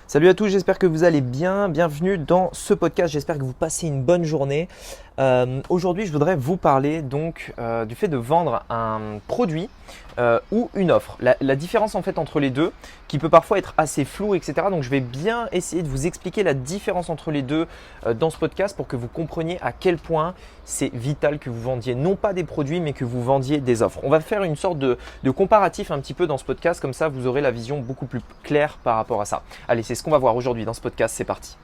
Salut à tous, j'espère que vous allez bien. Bienvenue dans ce podcast. J'espère que vous passez une bonne journée. Aujourd'hui, je voudrais vous parler donc du fait de vendre un produit ou une offre. La différence en fait entre les deux, qui peut parfois être assez floue, etc. Donc, je vais bien essayer de vous expliquer la différence entre les deux dans ce podcast pour que vous compreniez à quel point c'est vital que vous vendiez non pas des produits, mais que vous vendiez des offres. On va faire une sorte de comparatif un petit peu dans ce podcast, comme ça vous aurez la vision beaucoup plus claire par rapport à ça. Allez, c'est ce qu'on va voir aujourd'hui dans ce podcast, c'est parti.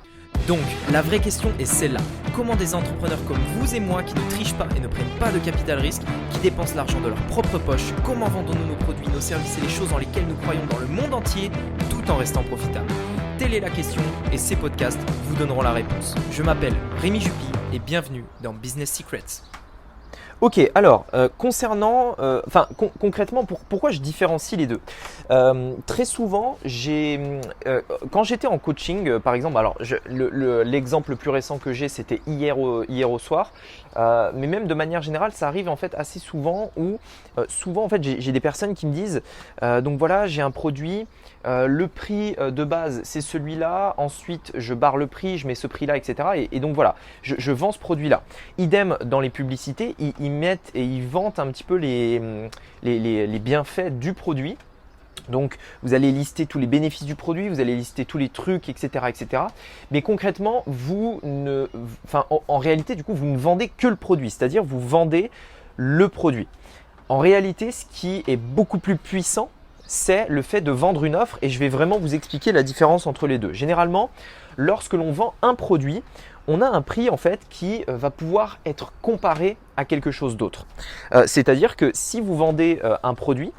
Donc, la vraie question est celle-là. Comment des entrepreneurs comme vous et moi qui ne trichent pas et ne prennent pas de capital risque, qui dépensent l'argent de leur propre poche, comment vendons-nous nos produits, nos services et les choses dans lesquelles nous croyons dans le monde entier, tout en restant profitables? Telle est la question et ces podcasts vous donneront la réponse. Je m'appelle Rémi Jupy et bienvenue dans Business Secrets. Ok, alors concernant, concrètement, pourquoi je différencie les deux? Très souvent, quand j'étais en coaching, par exemple, alors l'exemple le plus récent que j'ai, c'était hier au soir, mais même de manière générale, ça arrive en fait assez souvent où souvent en fait j'ai des personnes qui me disent, donc voilà, j'ai un produit. Le prix de base, c'est celui-là. Ensuite, je barre le prix, je mets ce prix-là, etc. Et donc voilà, je vends ce produit-là. Idem dans les publicités, ils mettent et ils vantent un petit peu les bienfaits du produit. Donc, vous allez lister tous les bénéfices du produit, vous allez lister tous les trucs, etc., etc. Mais concrètement, en réalité, du coup, vous ne vendez que le produit, c'est-à-dire vous vendez le produit. En réalité, ce qui est beaucoup plus puissant, c'est le fait de vendre une offre et je vais vraiment vous expliquer la différence entre les deux. Généralement, lorsque l'on vend un produit, on a un prix en fait qui va pouvoir être comparé à quelque chose d'autre. C'est-à-dire que si vous vendez un produit,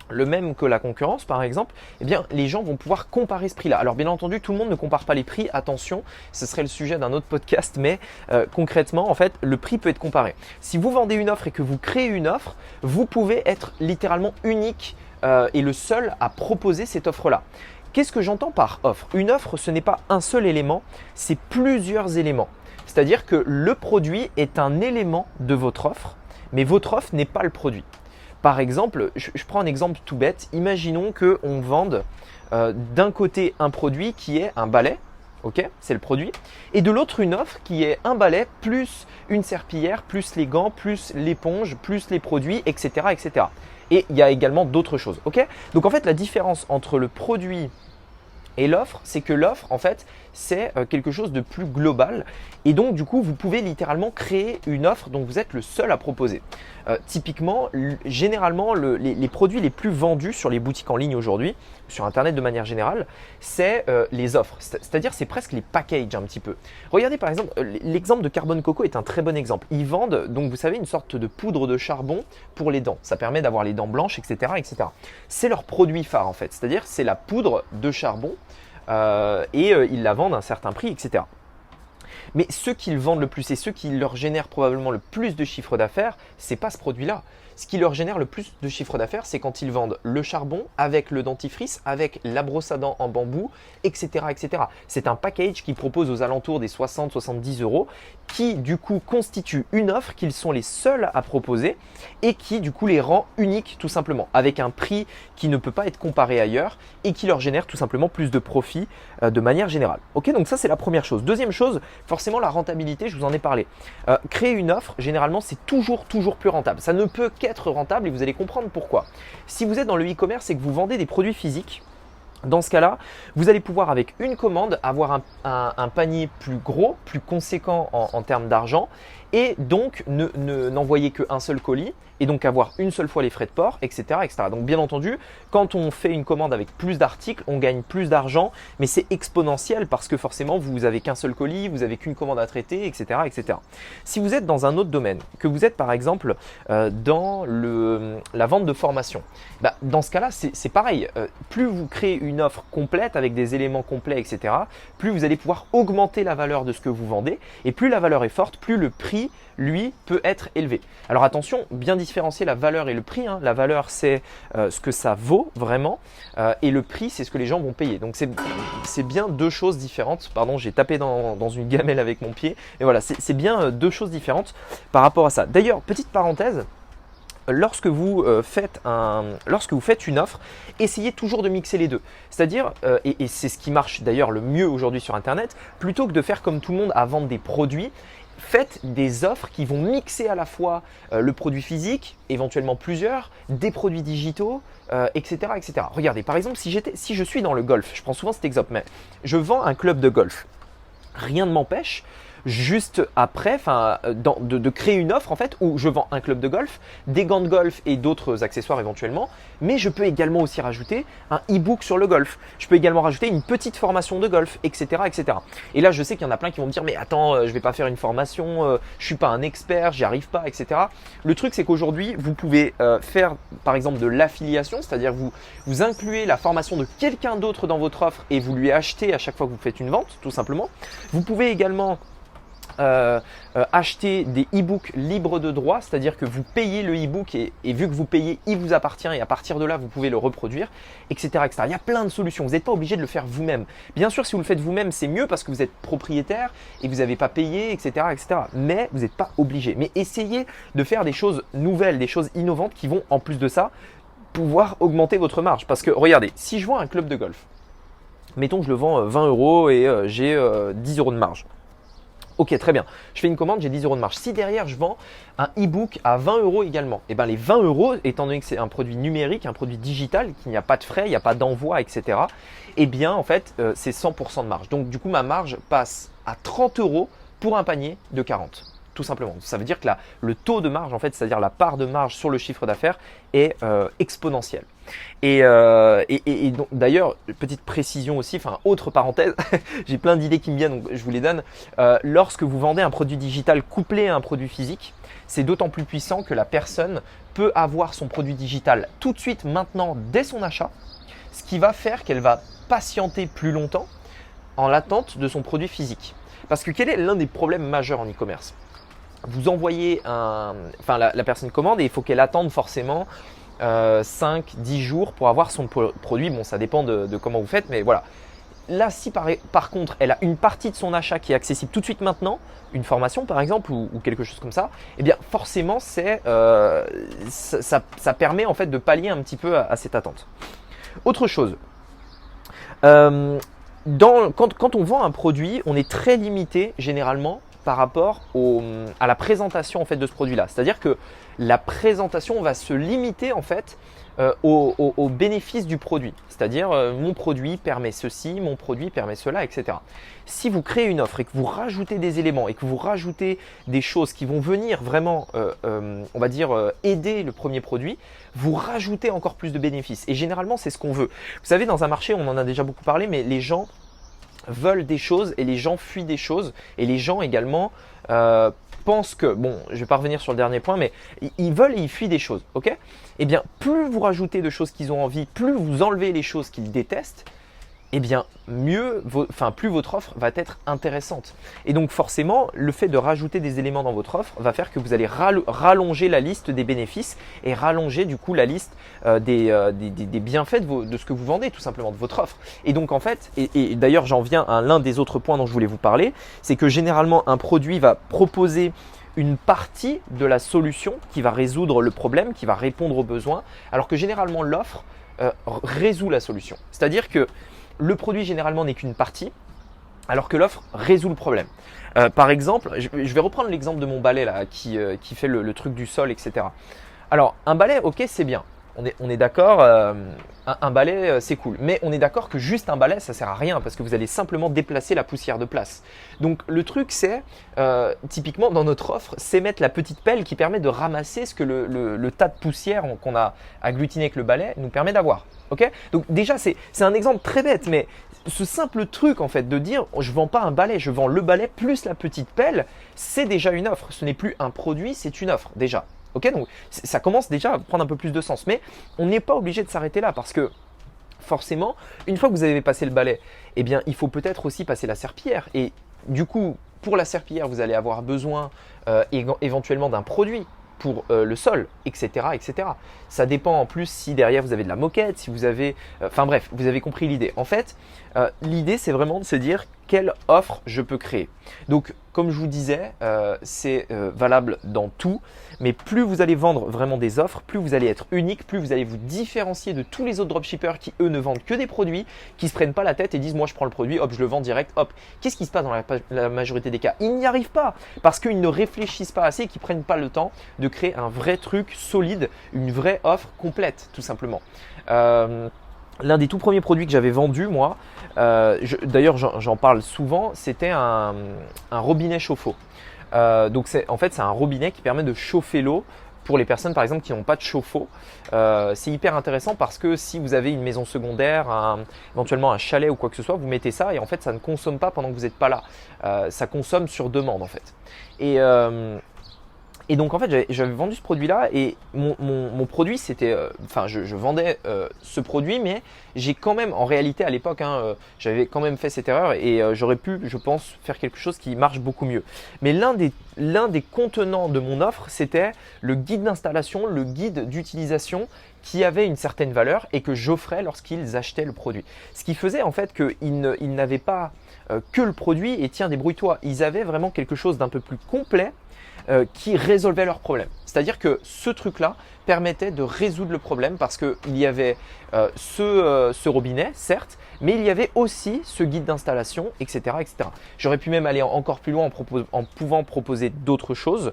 le même que la concurrence par exemple, eh bien les gens vont pouvoir comparer ce prix-là. Alors bien entendu, tout le monde ne compare pas les prix, attention, ce serait le sujet d'un autre podcast, mais concrètement en fait, le prix peut être comparé. Si vous vendez une offre et que vous créez une offre, vous pouvez être littéralement unique et le seul à proposer cette offre-là. Qu'est-ce que j'entends par offre? Une offre, ce n'est pas un seul élément, c'est plusieurs éléments. C'est-à-dire que le produit est un élément de votre offre, mais votre offre n'est pas le produit. Par exemple, je prends un exemple tout bête. Imaginons qu'on vende d'un côté un produit qui est un balai, ok, c'est le produit, et de l'autre une offre qui est un balai plus une serpillière, plus les gants, plus l'éponge, plus les produits, etc., etc. Et il y a également d'autres choses, ok? Donc en fait, la différence entre le produit et l'offre, c'est que l'offre, en fait, c'est quelque chose de plus global. Et donc, du coup, vous pouvez littéralement créer une offre dont vous êtes le seul à proposer. Typiquement, généralement, les produits les plus vendus sur les boutiques en ligne aujourd'hui, sur Internet de manière générale, c'est les offres. C'est-à-dire, c'est presque les packages un petit peu. Regardez par exemple, l'exemple de Carbone Coco est un très bon exemple. Ils vendent, donc vous savez, une sorte de poudre de charbon pour les dents. Ça permet d'avoir les dents blanches, etc., etc. C'est leur produit phare en fait. C'est-à-dire, c'est la poudre de charbon. Ils la vendent à un certain prix, etc. Mais ceux qu'ils vendent le plus et ceux qui leur génèrent probablement le plus de chiffre d'affaires, c'est pas ce produit-là. Ce qui leur génère le plus de chiffre d'affaires, c'est quand ils vendent le charbon avec le dentifrice, avec la brosse à dents en bambou, etc., etc. C'est un package qui propose aux alentours des 60-70 euros, qui du coup constitue une offre qu'ils sont les seuls à proposer et qui du coup les rend uniques tout simplement, avec un prix qui ne peut pas être comparé ailleurs et qui leur génère tout simplement plus de profit de manière générale. Ok, donc ça c'est la première chose. Deuxième chose, forcément la rentabilité, je vous en ai parlé. Créer une offre, généralement c'est toujours plus rentable. Ça ne peut qu'être rentable et vous allez comprendre pourquoi. Si vous êtes dans le e-commerce et que vous vendez des produits physiques, dans ce cas-là, vous allez pouvoir avec une commande avoir un panier plus gros, plus conséquent en termes d'argent et donc n'envoyer qu'un seul colis et donc avoir une seule fois les frais de port, etc., etc. Donc bien entendu, quand on fait une commande avec plus d'articles, on gagne plus d'argent, mais c'est exponentiel parce que forcément, vous n'avez qu'un seul colis, vous n'avez qu'une commande à traiter, etc., etc. Si vous êtes dans un autre domaine, que vous êtes par exemple dans la vente de formation, dans ce cas-là, c'est pareil. Plus vous créez une offre complète avec des éléments complets, etc., plus vous allez pouvoir augmenter la valeur de ce que vous vendez et plus la valeur est forte, plus le prix, lui, peut être élevé. Alors attention, bien différencier la valeur et le prix. La valeur, c'est ce que ça vaut vraiment et le prix, c'est ce que les gens vont payer. Donc c'est bien deux choses différentes. Pardon, j'ai tapé dans une gamelle avec mon pied. Et voilà, c'est bien deux choses différentes par rapport à ça. D'ailleurs, petite parenthèse, lorsque vous faites une offre, essayez toujours de mixer les deux. C'est-à-dire, et c'est ce qui marche d'ailleurs le mieux aujourd'hui sur Internet, plutôt que de faire comme tout le monde à vendre des produits, faites des offres qui vont mixer à la fois le produit physique, éventuellement plusieurs, des produits digitaux, etc., etc. Regardez, par exemple, si je suis dans le golf, je prends souvent cet exemple, mais je vends un club de golf. Rien ne m'empêche juste après de créer une offre en fait où je vends un club de golf, des gants de golf et d'autres accessoires éventuellement, mais je peux également aussi rajouter un e-book sur le golf. Je peux également rajouter une petite formation de golf, etc., etc. Et là, je sais qu'il y en a plein qui vont me dire mais attends, je vais pas faire une formation, je suis pas un expert, j'y arrive pas, etc. Le truc c'est qu'aujourd'hui, vous pouvez faire par exemple de l'affiliation, c'est-à-dire vous incluez la formation de quelqu'un d'autre dans votre offre et vous lui achetez à chaque fois que vous faites une vente, tout simplement. Vous pouvez également acheter des e-books libres de droit, c'est-à-dire que vous payez le e-book et vu que vous payez, il vous appartient et à partir de là, vous pouvez le reproduire, etc., etc. Il y a plein de solutions. Vous n'êtes pas obligé de le faire vous-même. Bien sûr, si vous le faites vous-même, c'est mieux parce que vous êtes propriétaire et vous n'avez pas payé, etc., etc. Mais vous n'êtes pas obligé. Mais essayez de faire des choses nouvelles, des choses innovantes qui vont, en plus de ça, pouvoir augmenter votre marge. Parce que regardez, si je vends un club de golf, mettons que je le vends 20 € et j'ai 10 € de marge. Ok, très bien. Je fais une commande, j'ai 10 € de marge. Si derrière, je vends un e-book à 20 € également, et bien les 20 €, étant donné que c'est un produit numérique, un produit digital, qu'il n'y a pas de frais, il n'y a pas d'envoi, etc., eh bien, en fait, c'est 100% de marge. Donc, du coup, ma marge passe à 30 € pour un panier de 40. Tout simplement. Ça veut dire que le taux de marge, en fait, c'est-à-dire la part de marge sur le chiffre d'affaires est exponentielle. Et donc, d'ailleurs, petite précision aussi, enfin autre parenthèse, j'ai plein d'idées qui me viennent, donc je vous les donne. Lorsque vous vendez un produit digital couplé à un produit physique, c'est d'autant plus puissant que la personne peut avoir son produit digital tout de suite maintenant dès son achat, ce qui va faire qu'elle va patienter plus longtemps en l'attente de son produit physique. Parce que quel est l'un des problèmes majeurs en e-commerce ? Vous envoyez la personne commande et il faut qu'elle attende forcément 5-10 jours pour avoir son produit. Bon, ça dépend de comment vous faites, mais voilà. Là, si par contre, elle a une partie de son achat qui est accessible tout de suite maintenant, une formation par exemple ou quelque chose comme ça, eh bien forcément, ça permet en fait de pallier un petit peu à cette attente. Autre chose, quand on vend un produit, on est très limité généralement par rapport à la présentation en fait de ce produit-là. C'est-à-dire que la présentation va se limiter en fait aux bénéfices du produit. C'est-à-dire mon produit permet ceci, mon produit permet cela, etc. Si vous créez une offre et que vous rajoutez des éléments et que vous rajoutez des choses qui vont venir vraiment, on va dire, aider le premier produit, vous rajoutez encore plus de bénéfices. Et généralement, c'est ce qu'on veut. Vous savez, dans un marché, on en a déjà beaucoup parlé, mais les gens veulent des choses et les gens fuient des choses et les gens également pensent que, bon, je vais pas revenir sur le dernier point, mais ils veulent et ils fuient des choses, ok ? Eh bien, plus vous rajoutez de choses qu'ils ont envie, plus vous enlevez les choses qu'ils détestent, eh bien plus votre offre va être intéressante. Et donc forcément, le fait de rajouter des éléments dans votre offre va faire que vous allez rallonger la liste des bénéfices et rallonger du coup la liste des bienfaits de ce que vous vendez, tout simplement, de votre offre. Et donc en fait, et d'ailleurs j'en viens à l'un des autres points dont je voulais vous parler, c'est que généralement un produit va proposer une partie de la solution qui va résoudre le problème, qui va répondre aux besoins, alors que généralement l'offre résout la solution. C'est-à-dire que le produit généralement n'est qu'une partie, alors que l'offre résout le problème. Par exemple, je vais reprendre l'exemple de mon balai là, qui fait le truc du sol, etc. Alors, un balai, ok, c'est bien. On est d'accord, un balai, c'est cool. Mais on est d'accord que juste un balai, ça sert à rien parce que vous allez simplement déplacer la poussière de place. Donc, le truc, c'est, typiquement dans notre offre, c'est mettre la petite pelle qui permet de ramasser ce que le tas de poussière qu'on a agglutiné avec le balai nous permet d'avoir. Okay, donc déjà, c'est un exemple très bête, mais ce simple truc en fait de dire je ne vends pas un balai, je vends le balai plus la petite pelle, c'est déjà une offre. Ce n'est plus un produit, c'est une offre déjà. Okay, donc ça commence déjà à prendre un peu plus de sens, mais on n'est pas obligé de s'arrêter là parce que forcément, une fois que vous avez passé le balai, eh bien, il faut peut-être aussi passer la serpillière. Et du coup, pour la serpillière, vous allez avoir besoin éventuellement d'un produit pour le sol, etc., etc. Ça dépend en plus si derrière vous avez de la moquette, si vous avez… Enfin bref, vous avez compris l'idée. En fait, l'idée c'est vraiment de se dire quelle offre je peux créer. Donc comme je vous disais, c'est valable dans tout. Mais plus vous allez vendre vraiment des offres, plus vous allez être unique, plus vous allez vous différencier de tous les autres dropshippers qui eux ne vendent que des produits, qui se prennent pas la tête et disent moi je prends le produit, hop je le vends direct, hop. Qu'est-ce qui se passe dans la majorité des cas? Ils n'y arrivent pas parce qu'ils ne réfléchissent pas assez et qu'ils prennent pas le temps de créer un vrai truc solide, une vraie offre complète tout simplement. L'un des tout premiers produits que j'avais vendu moi, d'ailleurs j'en parle souvent, c'était un robinet chauffe-eau. Donc en fait c'est un robinet qui permet de chauffer l'eau pour les personnes par exemple qui n'ont pas de chauffe-eau. C'est hyper intéressant parce que si vous avez une maison secondaire, éventuellement un chalet ou quoi que ce soit, vous mettez ça et en fait ça ne consomme pas pendant que vous n'êtes pas là. Ça consomme sur demande en fait. Et donc en fait j'avais vendu ce produit-là et mon produit c'était, je vendais ce produit, mais j'ai quand même en réalité à l'époque j'avais quand même fait cette erreur et j'aurais pu je pense faire quelque chose qui marche beaucoup mieux. Mais l'un des contenants de mon offre c'était le guide d'installation, le guide d'utilisation qui avait une certaine valeur et que j'offrais lorsqu'ils achetaient le produit. Ce qui faisait en fait qu'ils n'avaient pas que le produit et tiens débrouille-toi, ils avaient vraiment quelque chose d'un peu plus complet qui résolvait leurs problèmes. C'est-à-dire que ce truc-là permettait de résoudre le problème parce qu'il y avait ce robinet, certes, mais il y avait aussi ce guide d'installation, etc., etc. J'aurais pu même aller encore plus loin en pouvant proposer d'autres choses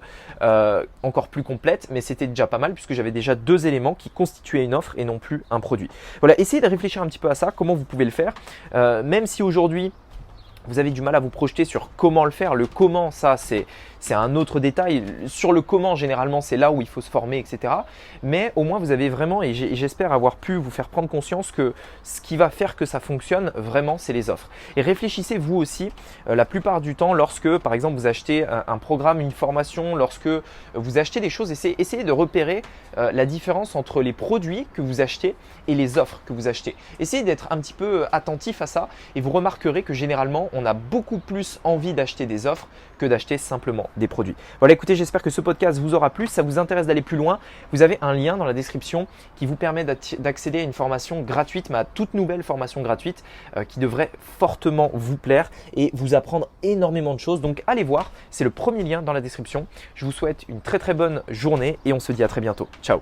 encore plus complètes, mais c'était déjà pas mal puisque j'avais déjà 2 éléments qui constituaient une offre et non plus un produit. Voilà, essayez de réfléchir un petit peu à ça, comment vous pouvez le faire, même si aujourd'hui vous avez du mal à vous projeter sur comment le faire. Le comment, ça c'est un autre détail. Sur le comment, généralement, c'est là où il faut se former, etc. Mais au moins, vous avez vraiment, et j'espère avoir pu vous faire prendre conscience que ce qui va faire que ça fonctionne vraiment, c'est les offres. Et réfléchissez vous aussi, la plupart du temps, lorsque par exemple vous achetez un programme, une formation, lorsque vous achetez des choses, essayez de repérer la différence entre les produits que vous achetez et les offres que vous achetez. Essayez d'être un petit peu attentif à ça et vous remarquerez que généralement, on a beaucoup plus envie d'acheter des offres que d'acheter simplement des produits. Voilà, écoutez, j'espère que ce podcast vous aura plu. Si ça vous intéresse d'aller plus loin, vous avez un lien dans la description qui vous permet d'accéder à une formation gratuite, ma toute nouvelle formation gratuite qui devrait fortement vous plaire et vous apprendre énormément de choses. Donc allez voir, c'est le premier lien dans la description. Je vous souhaite une très très bonne journée et on se dit à très bientôt. Ciao.